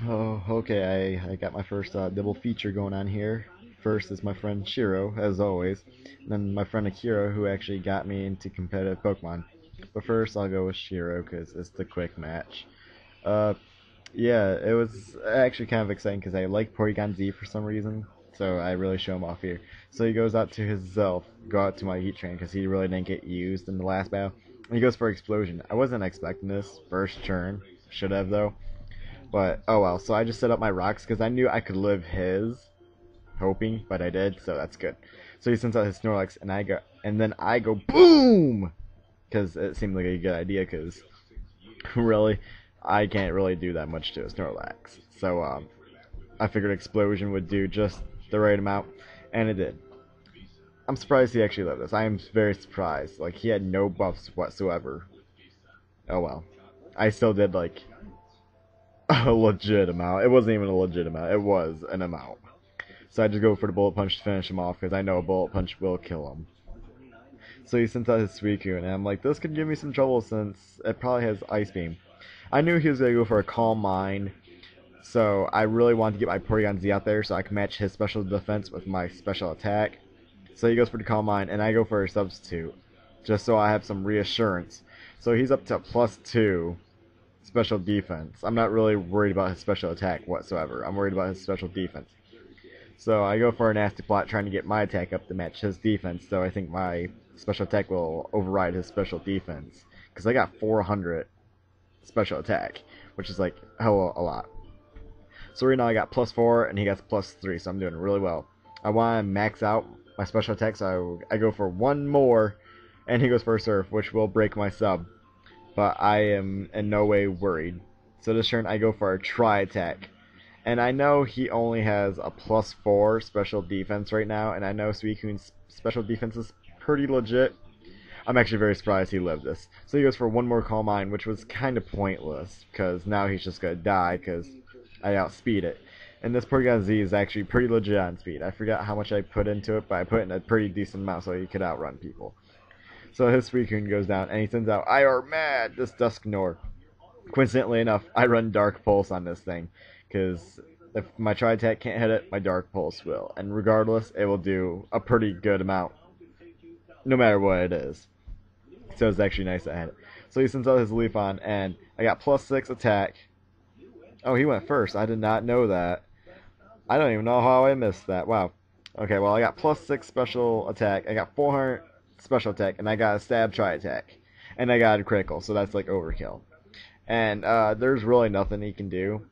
Oh, okay. I got my first double feature going on here. First is my friend Shiro, as always, and then my friend Akira, who actually got me into competitive Pokemon. But first, I'll go with Shiro because it's the quick match. Uh, yeah, it was actually kind of exciting because I like Porygon Z for some reason, so I really show him off here. So he goes out to his Zelf, go out to my Heat Train because he really didn't get used in the last battle. And he goes for Explosion. I wasn't expecting this first turn, should have though. But, oh well, so I just set up my rocks because I knew I could live his, hoping, but I did, so that's good. So he sends out his Snorlax, and then I go boom! Because it seemed like a good idea, because, really, I can't really do that much to a Snorlax. So, I figured Explosion would do just the right amount, and it did. I'm surprised he actually lived this. I am very surprised. Like, he had no buffs whatsoever. Oh well. I still did, like, a legit amount. It wasn't even a legit amount. It was an amount. So I just go for the Bullet Punch to finish him off because I know a Bullet Punch will kill him. So he sends out his Suicune, and I'm like, this could give me some trouble since it probably has Ice Beam. I knew he was going to go for a Calm Mind, so I really wanted to get my Porygon Z out there so I can match his special defense with my special attack. So he goes for the Calm Mind, and I go for a Substitute, just so I have some reassurance. So he's up to +2 special defense. I'm not really worried about his special attack whatsoever. I'm worried about his special defense. So I go for a nasty plot trying to get my attack up to match his defense, so I think my special attack will override his special defense. Because I got 400 special attack, which is like hell a lot. So right now I got +4 and he got +3, so I'm doing really well. I want to max out my special attack, so I go for one more, and he goes for a Surf, which will break my sub. But I am in no way worried. So this turn I go for a Tri Attack. And I know he only has a +4 special defense right now, and I know Suicune's special defense is pretty legit. I'm actually very surprised he lived this. So he goes for one more Calm Mind, which was kind of pointless, because now he's just going to die, because I outspeed it. And this Porygon Z is actually pretty legit on speed. I forgot how much I put into it, but I put in a pretty decent amount so he could outrun people. So his Suicune goes down, and he sends out, I are mad, this Dusknoir. Coincidentally enough, I run Dark Pulse on this thing, because if my Tri-Attack can't hit it, my Dark Pulse will. And regardless, it will do a pretty good amount, no matter what it is. So it's actually nice that I had it. So he sends out his Leaf on, and I got +6 attack. Oh, he went first. I did not know that. I don't even know how I missed that. Wow. Okay, well, I got +6 special attack. I got 400 special attack, and I got a Stab Tri-Attack. And I got a critical, so that's like overkill. And there's really nothing he can do.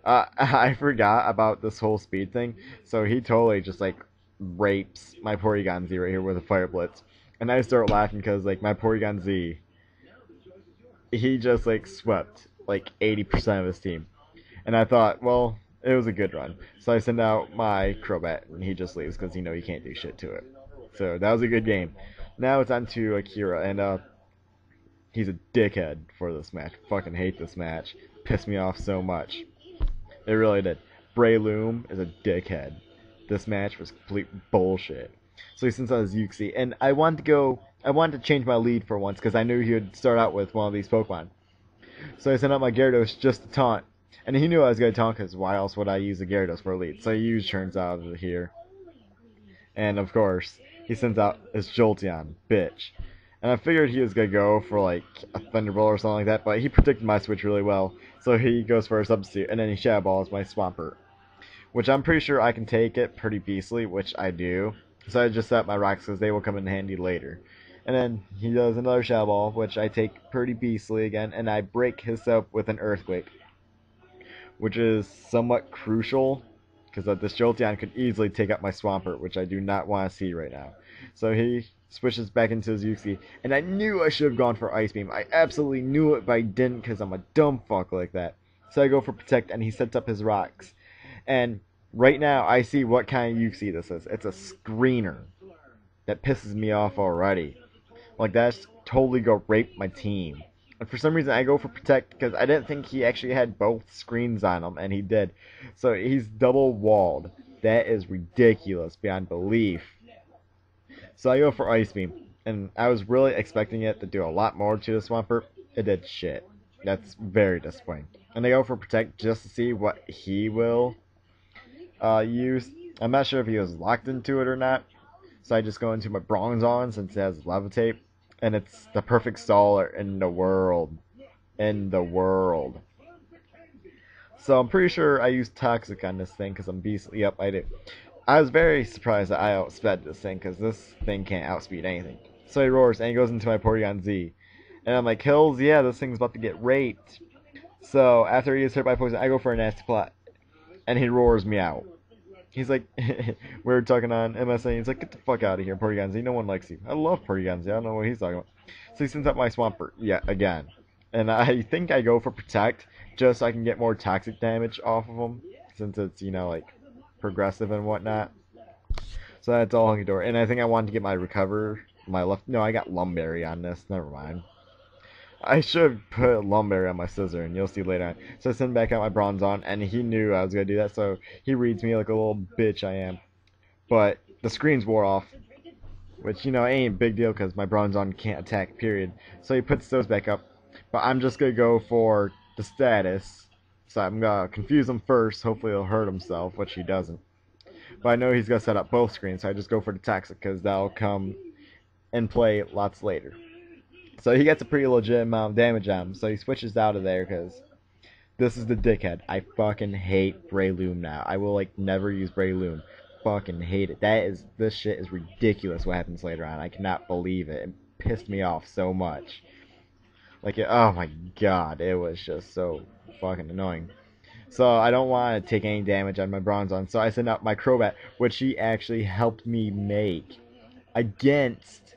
I forgot about this whole speed thing, so he totally just like rapes my Porygon Z right here with a Fire Blitz. And I start laughing because like my Porygon Z, he just like swept like 80% of his team. And I thought, well, it was a good run. So I send out my Crobat, and he just leaves because he can't do shit to it. So that was a good game. Now it's on to Akira, and he's a dickhead for this match. Fucking hate this match. Pissed me off so much. It really did. Breloom is a dickhead. This match was complete bullshit. So he sends out his Yuxi, and I wanted to change my lead for once because I knew he would start out with one of these Pokemon. So I sent out my Gyarados just to taunt. And he knew I was going to taunt because why else would I use the Gyarados for a lead? So he used turns out of here. And of course, he sends out his Jolteon, bitch. And I figured he was going to go for like a Thunderbolt or something like that, but he predicted my switch really well. So he goes for a Substitute, and then he Shadow Balls my Swampert. Which I'm pretty sure I can take it pretty beastly, which I do. So I just set up my rocks because they will come in handy later. And then he does another Shadow Ball, which I take pretty beastly again, and I break his up with an Earthquake. Which is somewhat crucial, because this Jolteon could easily take out my Swampert, which I do not want to see right now. So he switches back into his Yuxi, and I knew I should have gone for Ice Beam. I absolutely knew it, but I didn't because I'm a dumb fuck like that. So I go for Protect, and he sets up his rocks. And right now, I see what kind of Yuxi this is. It's a screener. That pisses me off already. Like, that's totally gonna rape my team. And for some reason, I go for Protect because I didn't think he actually had both screens on him, and he did. So he's double walled. That is ridiculous beyond belief. So I go for Ice Beam, and I was really expecting it to do a lot more to the Swampert. It did shit. That's very disappointing. and I go for Protect just to see what he will use. I'm not sure if he was locked into it or not, so I just go into my Bronze on since it has Levitate, and it's the perfect staller in the world. In the world. So I'm pretty sure I used Toxic on this thing because I'm beastly. Yep, I did. I was very surprised that I outsped this thing because this thing can't outspeed anything. So he roars and he goes into my Porygon Z. And I'm like, Hills, yeah, this thing's about to get raped. So after he gets hit by poison, I go for a nasty plot. And he roars me out. He's like, we were talking on MSN, he's like, get the fuck out of here, Porygon Z, no one likes you. I love Porygon Z, I don't know what he's talking about. So he sends out my Swampert, yeah, again. And I think I go for Protect, just so I can get more toxic damage off of him, since it's, you know, like, progressive and whatnot. So that's all hunky-dory. And I think I wanted to get my Recover, my left, no, I got Lumberry on this, never mind. I should put Lumberry on my Scissor, and you'll see later on. So I send back out my Bronze on, and he knew I was going to do that, so he reads me like a little bitch I am. But the screens wore off, which, you know, ain't a big deal because my Bronze on can't attack, period. So he puts those back up. But I'm just going to go for the status. So I'm going to confuse him first. Hopefully he'll hurt himself, which he doesn't. But I know he's going to set up both screens, so I just go for the Toxic because that'll come and play lots later. So he gets a pretty legit amount of damage on him. So he switches out of there because this is the Dickhead. I fucking hate Breloom now. I will like never use Breloom. Fucking hate it. This shit is ridiculous what happens later on. I cannot believe it. It pissed me off so much. Like, oh my god, it was just so fucking annoying. So I don't want to take any damage on my Bronze on, so I send out my Crobat, which he actually helped me make against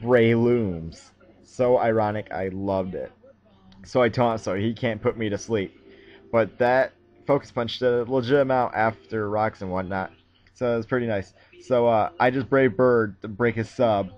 Breloom's. So ironic, I loved it. So I taunt so he can't put me to sleep. But that Focus Punch did a legit amount after rocks and whatnot. So it was pretty nice. So I just Brave Bird to break his sub,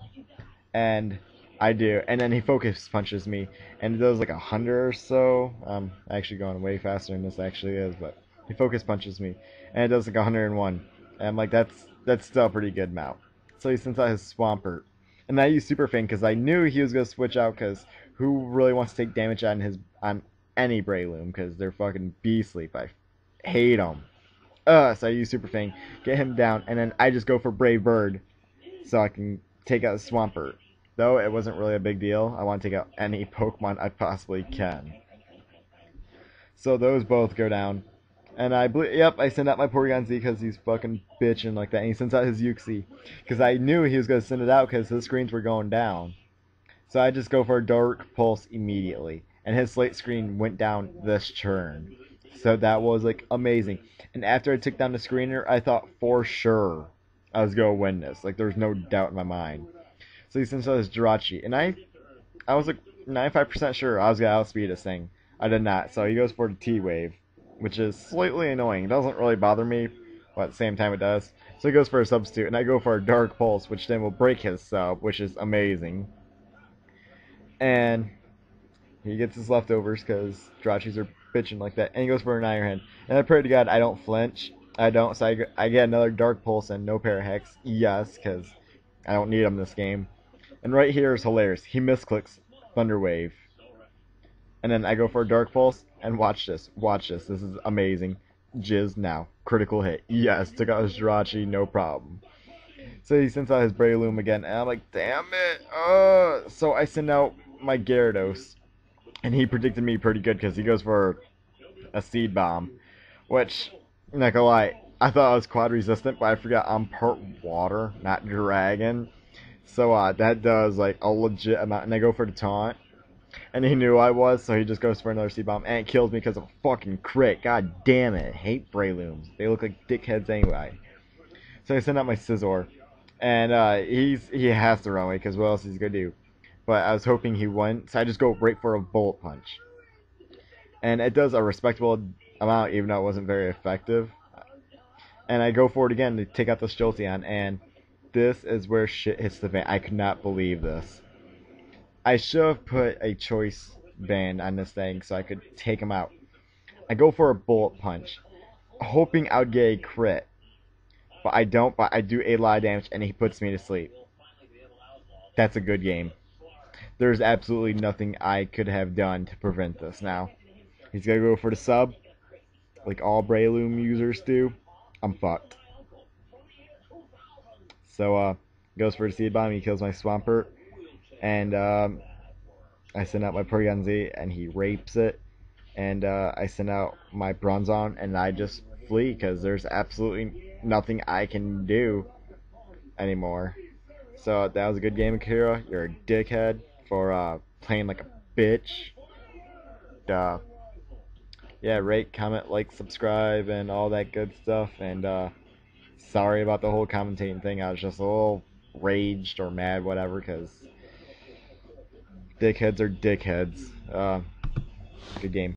and I do, and then he Focus Punches me, and it does like 100 or so. I'm actually going way faster than this actually is, but he Focus Punches me, and it does like 101. And I'm like, that's still a pretty good amount. So he sends out his Swampert, and I use Super Fang because I knew he was gonna switch out. Because who really wants to take damage on any Breloom? Because they're fucking beastly. I hate them. So I use Super Fang, get him down, and then I just go for Brave Bird, so I can take out Swampert. Though it wasn't really a big deal. I want to take out any Pokemon I possibly can. So those both go down. And I send out my Porygon Z because he's fucking bitching like that. And he sends out his Uxie. Because I knew he was going to send it out because his screens were going down. So I just go for a Dark Pulse immediately. And his Slate screen went down this turn. So that was like amazing. And after I took down the screener, I thought for sure I was going to win this. Like there's no doubt in my mind. So he sends out his Jirachi, and I was like 95% sure I was going to outspeed this thing. I did not, so he goes for the T-Wave, which is slightly annoying. It doesn't really bother me, but at the same time it does. So he goes for a Substitute, and I go for a Dark Pulse, which then will break his sub, which is amazing. And he gets his leftovers, because Jirachis are bitching like that, and he goes for an Iron Hand. And I pray to God I don't flinch. I don't, so I get another Dark Pulse and no Parahex. Yes, because I don't need him this game. And right here is hilarious. He misclicks Thunder Wave. And then I go for a Dark Pulse, and watch this. Watch this. This is amazing. Jizz now. Critical hit. Yes, took out his Jirachi, no problem. So he sends out his Breloom again, and I'm like, damn it. So I send out my Gyarados. And he predicted me pretty good because he goes for a Seed Bomb. Which, not gonna lie, I thought I was quad resistant, but I forgot I'm part water, not dragon. So that does like a legit amount, and I go for the taunt, and he knew I was, so he just goes for another Seed Bomb, and it kills me because of a fucking crit. God damn it, I hate Brelooms. They look like dickheads anyway. So I send out my Scizor, and he has to run away because what else is he gonna do? But I was hoping he wouldn't, so I just go right for a Bullet Punch, and it does a respectable amount, even though it wasn't very effective. And I go for it again to take out the Jolteon, and this is where shit hits the fan. I could not believe this. I should have put a choice band on this thing so I could take him out. I go for a Bullet Punch, hoping I would get a crit. But I don't, but I do a lot of damage, and he puts me to sleep. That's a good game. There's absolutely nothing I could have done to prevent this now. He's gonna go for the sub, like all Breloom users do. I'm fucked. So goes for the seed bomb. He kills my Swampert, and I send out my Porygon-Z, and he rapes it. And I send out my Bronzong, and I just flee because there's absolutely nothing I can do anymore. So that was a good game, Akira. You're a dickhead for playing like a bitch. Yeah, rate, comment, like, subscribe, and all that good stuff. And sorry about the whole commentating thing. I was just a little raged or mad, whatever, because dickheads are dickheads. Good game.